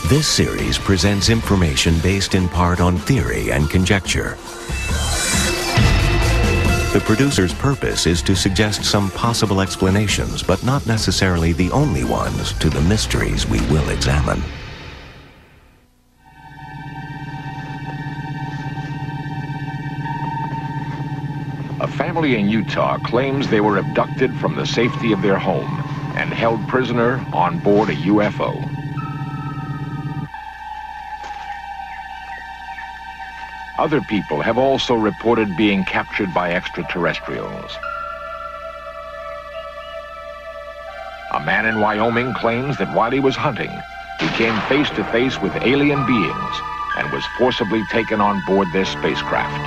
This series presents information based in part on theory and conjecture. The producer's purpose is to suggest some possible explanations, but not necessarily the only ones, to the mysteries we will examine. A family in Utah claims they were abducted from the safety of their home and held prisoner on board a UFO. Other people have also reported being captured by extraterrestrials. A man in Wyoming claims that while he was hunting, he came face to face with alien beings and was forcibly taken on board their spacecraft.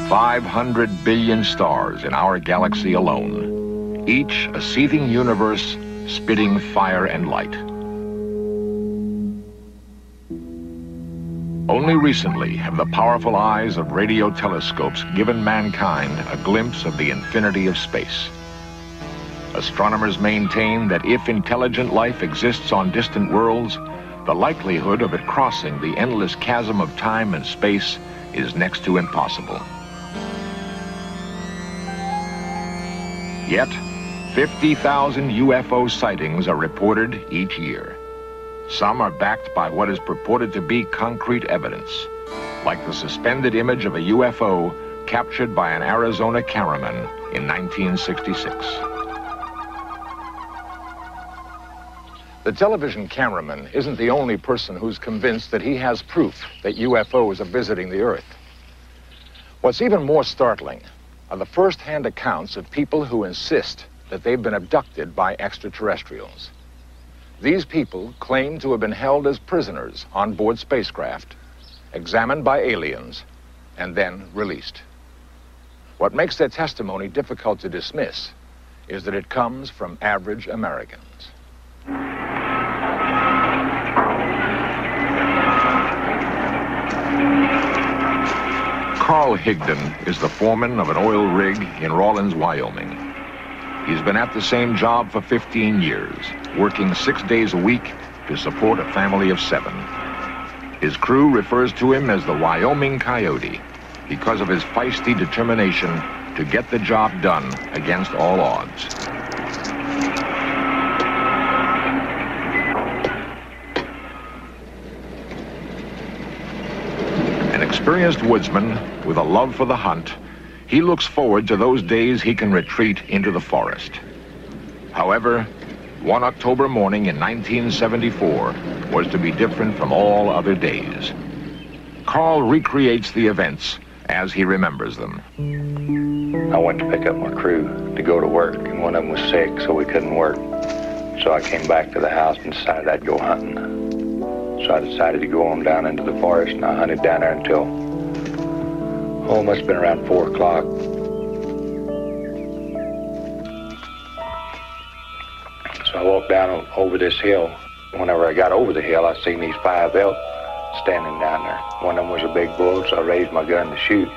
$500 billion stars in our galaxy alone, each a seething universe spitting fire and light. Only recently have the powerful eyes of radio telescopes given mankind a glimpse of the infinity of space. Astronomers maintain that if intelligent life exists on distant worlds, the likelihood of it crossing the endless chasm of time and space is next to impossible. Yet, 50,000 UFO sightings are reported each year. Some are backed by what is purported to be concrete evidence, like the suspended image of a UFO captured by an Arizona cameraman in 1966. The television cameraman isn't the only person who's convinced that he has proof that UFOs are visiting the Earth. What's even more startling are the first-hand accounts of people who insist that they've been abducted by extraterrestrials. These people claim to have been held as prisoners on board spacecraft, examined by aliens, and then released. What makes their testimony difficult to dismiss is that it comes from average Americans. Carl Higdon is the foreman of an oil rig in Rawlins, Wyoming. He's been at the same job for 15 years, working 6 days a week to support a family of 7. His crew refers to him as the Wyoming Coyote because of his feisty determination to get the job done against all odds. An experienced woodsman with a love for the hunt, he looks forward to those days he can retreat into the forest. However, one October morning in 1974 was to be different from all other days. Carl recreates the events as he remembers them. I went to pick up my crew to go to work, and one of them was sick, so we couldn't work. So I came back to the house and decided I'd go hunting. So I decided to go on down into the forest, and I hunted down there until, it must have been around 4 o'clock. So I walked down over this hill. Whenever I got over the hill, I seen these 5 elk standing down there. One of them was a big bull, so I raised my gun to shoot.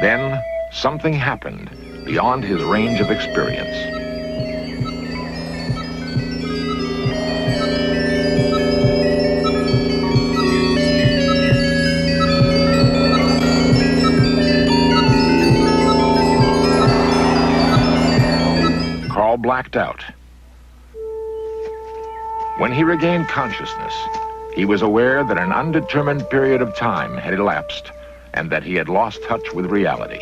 Then, something happened beyond his range of experience. Carl blacked out. When he regained consciousness, he was aware that an undetermined period of time had elapsed and that he had lost touch with reality.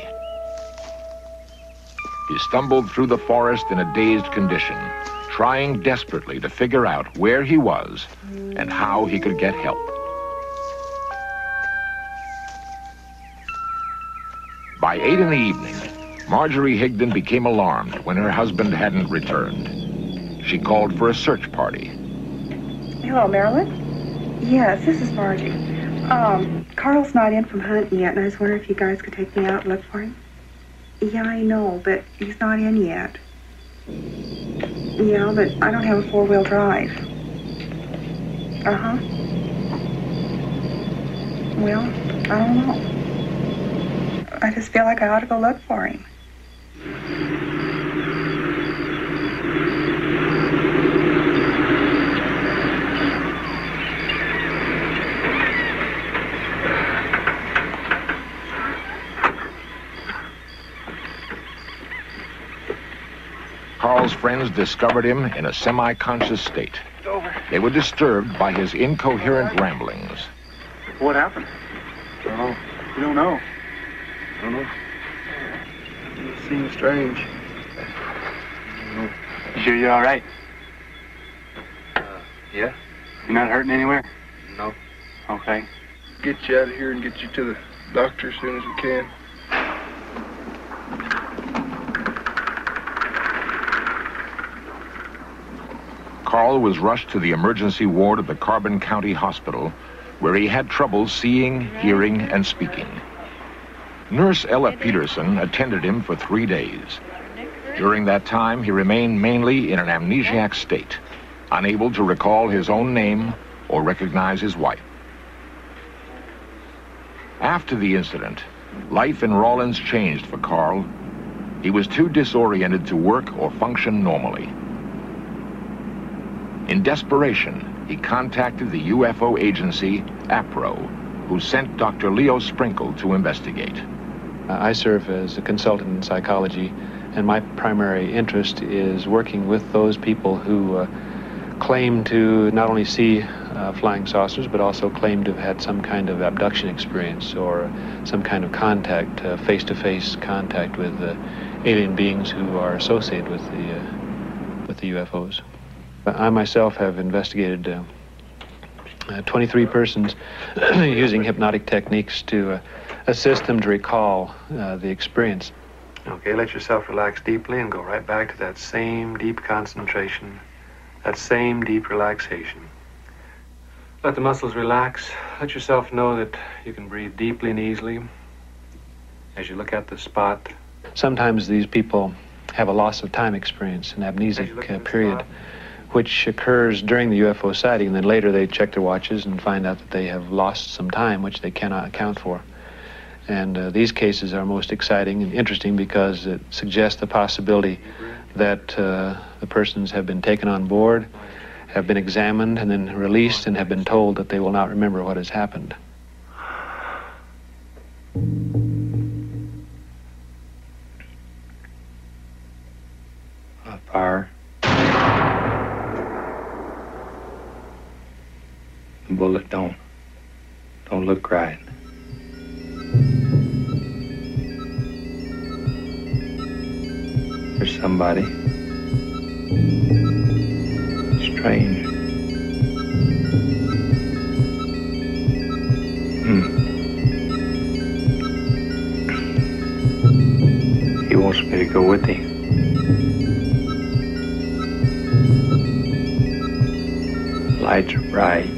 He stumbled through the forest in a dazed condition, trying desperately to figure out where he was and how he could get help. By 8 in the evening, Marjorie Higdon became alarmed when her husband hadn't returned. She called for a search party. Hello, Marilyn? Yes, this is Margie. Carl's not in from hunting yet, and I was wondering if you guys could take me out and look for him. Yeah, I know, but he's not in yet. Yeah, but I don't have a 4-wheel drive. Uh-huh. Well, I don't know. I just feel like I ought to go look for him. Carl's friends discovered him in a semi-conscious state. They were disturbed by his incoherent ramblings. What happened? Oh, You don't know. I don't know. It seems strange. You sure you're all right? Yeah? You're not hurting anywhere? No. Okay. Get you out of here and get you to the doctor as soon as we can. Carl was rushed to the emergency ward of the Carbon County Hospital, where he had trouble seeing, hearing, and speaking. Nurse Ella Peterson attended him for 3 days. During that time, he remained mainly in an amnesiac state, unable to recall his own name or recognize his wife. After the incident, life in Rawlins changed for Carl. He was too disoriented to work or function normally. In desperation, he contacted the UFO agency, APRO, who sent Dr. Leo Sprinkle to investigate. I serve as a consultant in psychology, and my primary interest is working with those people who claim to not only see flying saucers, but also claim to have had some kind of abduction experience or some kind of contact, face-to-face contact with alien beings who are associated with the UFOs. I myself have investigated 23 persons using hypnotic techniques to assist them to recall the experience. Okay, let yourself relax deeply and go right back to that same deep concentration, that same deep relaxation. Let the muscles relax. Let yourself know that you can breathe deeply and easily as you look at the spot. Sometimes these people have a loss of time experience, an amnesic period, which occurs during the UFO sighting, and then later they check their watches and find out that they have lost some time, which they cannot account for. And these cases are most exciting and interesting because it suggests the possibility that the persons have been taken on board, have been examined, and then released, and have been told that they will not remember what has happened. Fire. The bullet don't look right. There's somebody. Strange. He wants me to go with him. Lights are bright.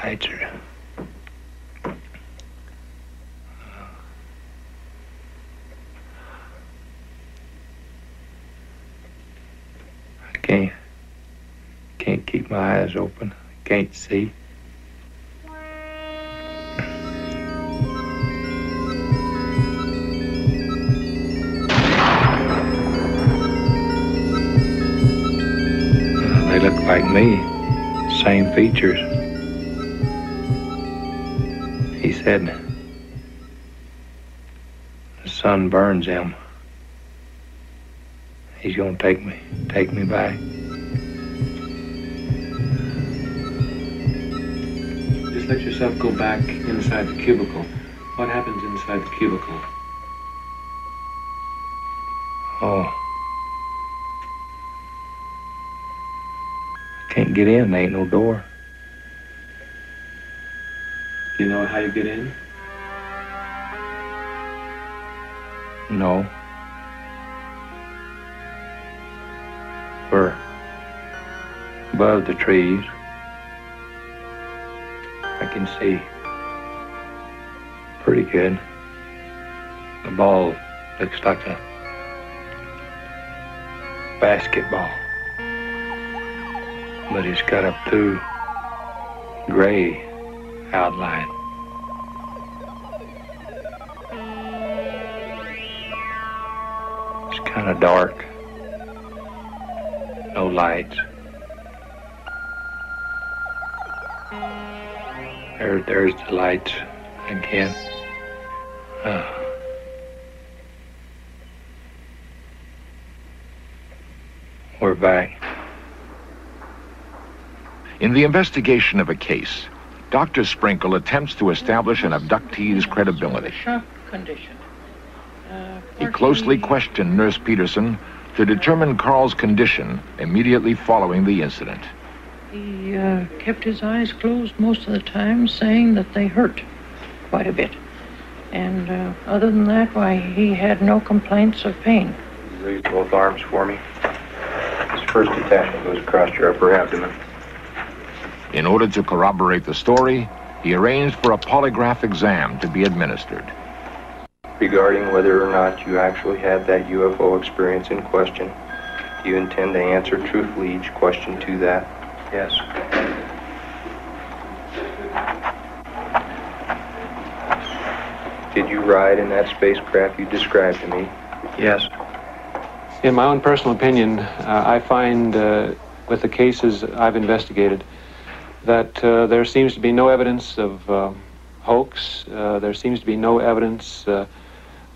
Lights are... I can't keep my eyes open. I can't see. They look like me, same features. He said the sun burns him. He's gonna take me back. Just let yourself go back inside the cubicle. What happens inside the cubicle? Oh. Can't get in, there ain't no door. Do you know how you get in? No. We're above the trees. I can see pretty good. The ball looks like a basketball. But it's got a blue, gray outline. It's kind of dark. No lights. There's the lights again. We're back. In the investigation of a case, Dr. Sprinkle attempts to establish an abductee's credibility. Shock condition. He closely questioned Nurse Peterson to determine Carl's condition immediately following the incident. He kept his eyes closed most of the time, saying that they hurt quite a bit. And other than that, why, he had no complaints of pain. Raise both arms for me. This first detachment goes across your upper abdomen. In order to corroborate the story, he arranged for a polygraph exam to be administered. Regarding whether or not you actually had that UFO experience in question, do you intend to answer truthfully each question to that? Yes. Did you ride in that spacecraft you described to me? Yes. In my own personal opinion, I find with the cases I've investigated that there seems to be no evidence of hoax. There seems to be no evidence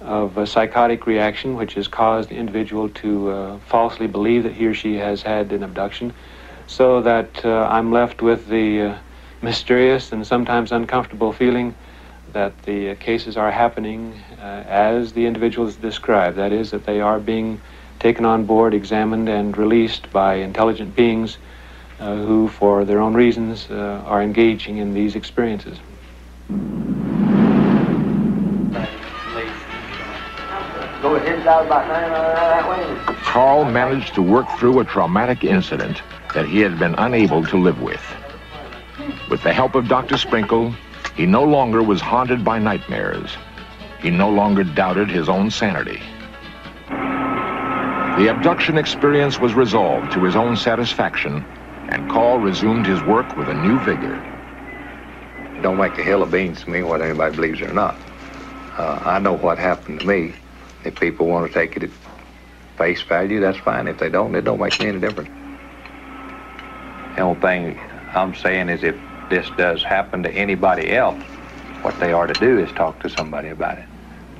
of a psychotic reaction which has caused the individual to falsely believe that he or she has had an abduction, so that I'm left with the mysterious and sometimes uncomfortable feeling that the cases are happening as the individuals described. That is, that they are being taken on board, examined, and released by intelligent beings who, for their own reasons, are engaging in these experiences. Carl managed to work through a traumatic incident that he had been unable to live with. With the help of Dr. Sprinkle, he no longer was haunted by nightmares. He no longer doubted his own sanity. The abduction experience was resolved to his own satisfaction, and Carl resumed his work with a new vigor. It don't make a hill of beans to me what anybody believes or not. I know what happened to me. If people want to take it at face value, that's fine. If they don't, it don't make me any difference. The only thing I'm saying is if this does happen to anybody else, what they are to do is talk to somebody about it.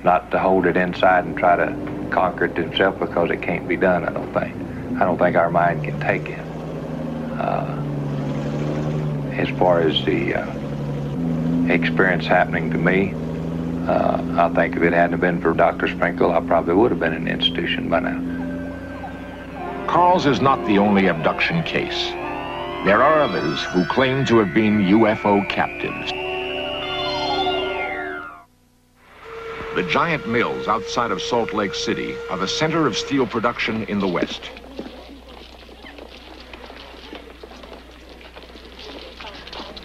Not to hold it inside and try to conquer it themselves, because it can't be done, I don't think. I don't think our mind can take it. As far as the experience happening to me, I think if it hadn't been for Dr. Sprinkle, I probably would have been in an institution by now. Carl's is not the only abduction case. There are others who claim to have been UFO captives. The giant mills outside of Salt Lake City are the center of steel production in the West.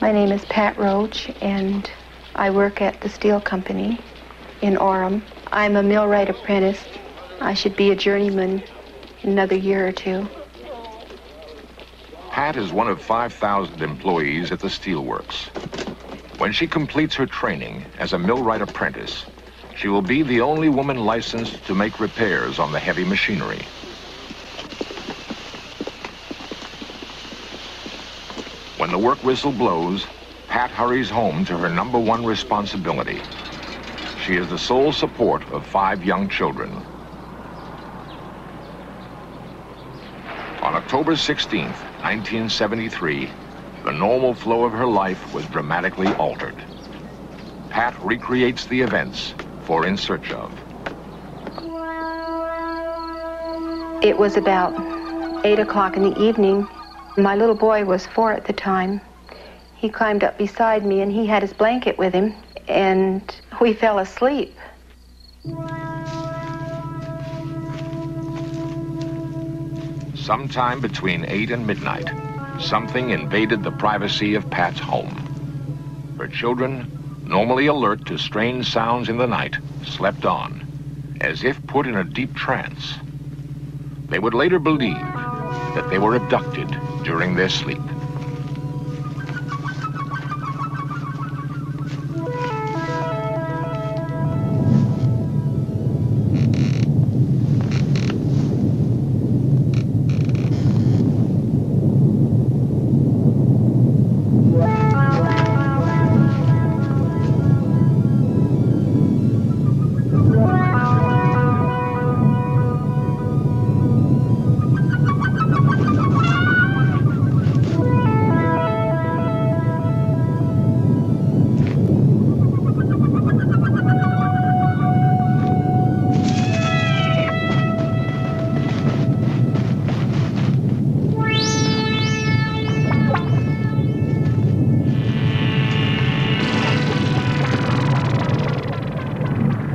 My name is Pat Roach, and I work at the steel company in Orem. I'm a millwright apprentice. I should be a journeyman in another year or two. Pat is one of 5,000 employees at the steelworks. When she completes her training as a millwright apprentice, she will be the only woman licensed to make repairs on the heavy machinery. When the work whistle blows, Pat hurries home to her #1 responsibility. She is the sole support of 5 young children. On October 16th, 1973, the normal flow of her life was dramatically altered. Pat recreates the events for In Search Of. It was about 8 o'clock in the evening. My little boy was 4 at the time. He climbed up beside me, and he had his blanket with him, and we fell asleep. Sometime between 8 and midnight, something invaded the privacy of Pat's home. Her children, normally alert to strange sounds in the night, slept on, as if put in a deep trance. They would later believe that they were abducted during their sleep.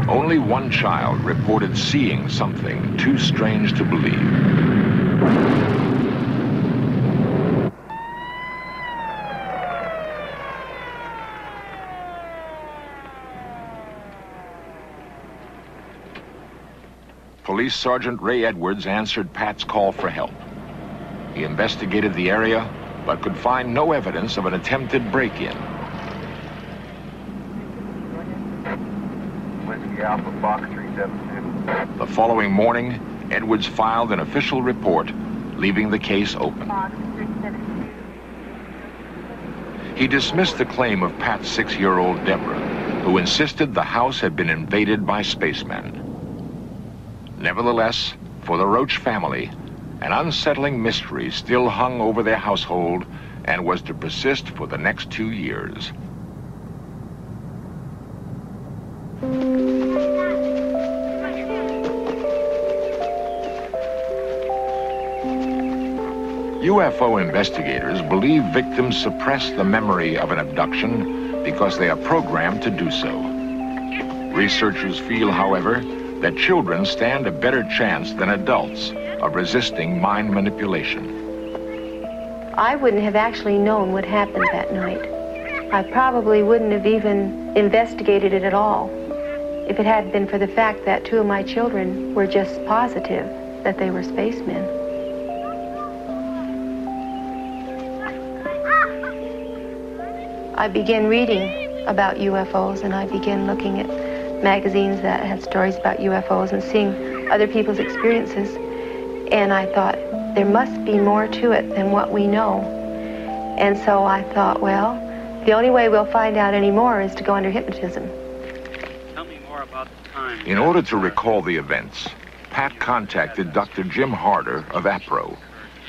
Only one child reported seeing something too strange to believe. Police Sergeant Ray Edwards answered Pat's call for help. He investigated the area, but could find no evidence of an attempted break-in. Alpha Fox 372. The following morning, Edwards filed an official report, leaving the case open. He dismissed the claim of Pat's 6-year-old Deborah, who insisted the house had been invaded by spacemen. Nevertheless, for the Roach family, an unsettling mystery still hung over their household and was to persist for the next 2 years. UFO investigators believe victims suppress the memory of an abduction because they are programmed to do so. Researchers feel, however, that children stand a better chance than adults of resisting mind manipulation. I wouldn't have actually known what happened that night. I probably wouldn't have even investigated it at all if it hadn't been for the fact that 2 of my children were just positive that they were spacemen. I began reading about UFOs, and I began looking at magazines that had stories about UFOs and seeing other people's experiences. And I thought, there must be more to it than what we know. And so I thought, well, the only way we'll find out any more is to go under hypnotism. Tell me more about the time. In order to recall the events, Pat contacted Dr. Jim Harder of APRO,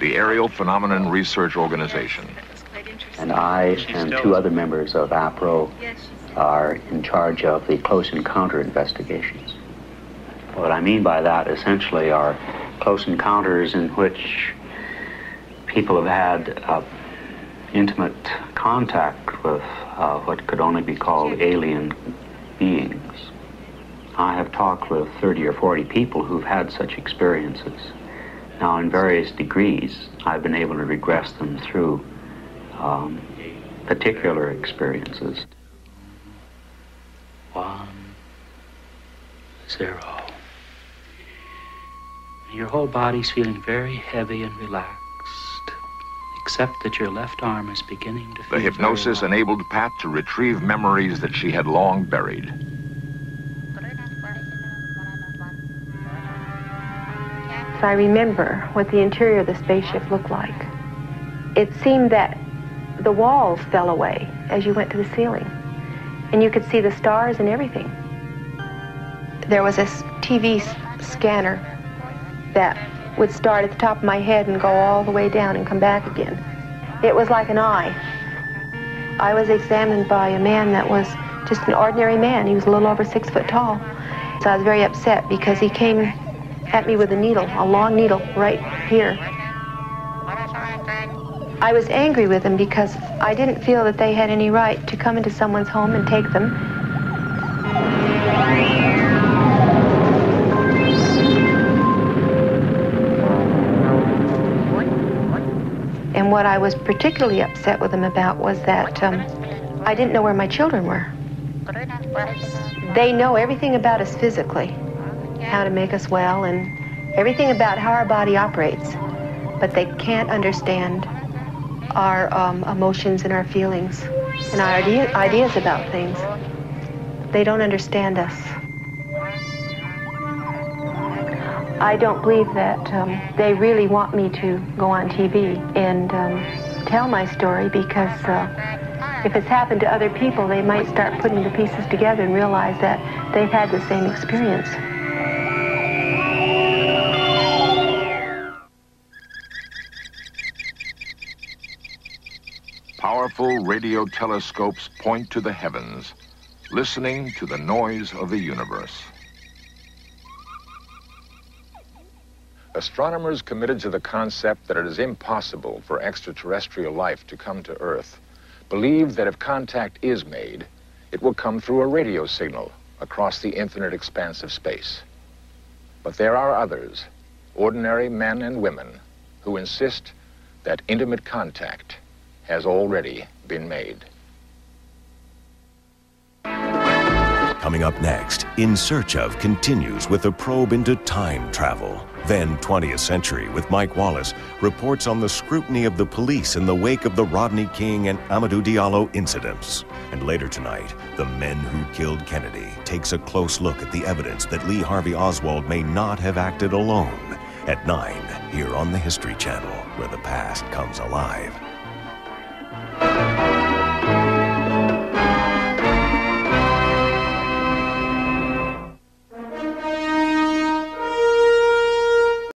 the Aerial Phenomenon Research Organization. And I and 2 other members of APRO are in charge of the close encounter investigations. What I mean by that essentially are close encounters in which people have had intimate contact with what could only be called alien beings. I have talked with 30 or 40 people who've had such experiences. Now, in various degrees, I've been able to regress them through particular experiences. 1, 0. Your whole body's feeling very heavy and relaxed, except that your left arm is beginning to feel The hypnosis enabled Pat to retrieve memories that she had long buried. So I remember what the interior of the spaceship looked like. It seemed that the walls fell away as you went to the ceiling, and you could see the stars and everything. There was this TV scanner that would start at the top of my head and go all the way down and come back again. It was like an eye. I was examined by a man that was just an ordinary man. He was a little over 6 foot tall. So I was very upset because he came at me with a needle, a long needle right here. I was angry with him because I didn't feel that they had any right to come into someone's home and take them. And what I was particularly upset with him about was that I didn't know where my children were. They know everything about us physically, how to make us well and everything about how our body operates, but they can't understand our emotions and our feelings and our ideas about things. They don't understand us. I don't believe that they really want me to go on TV and tell my story, because if it's happened to other people, they might start putting the pieces together and realize that they've had the same experience. Powerful radio telescopes point to the heavens, listening to the noise of the universe. Astronomers committed to the concept that it is impossible for extraterrestrial life to come to Earth believe that if contact is made, it will come through a radio signal across the infinite expanse of space. But there are others, ordinary men and women, who insist that intimate contact has already been made. Coming up next, In Search Of continues with a probe into time travel. Then 20th Century with Mike Wallace reports on the scrutiny of the police in the wake of the Rodney King and Amadou Diallo incidents. And later tonight, The Men Who Killed Kennedy takes a close look at the evidence that Lee Harvey Oswald may not have acted alone. At 9, here on the History Channel, where the past comes alive.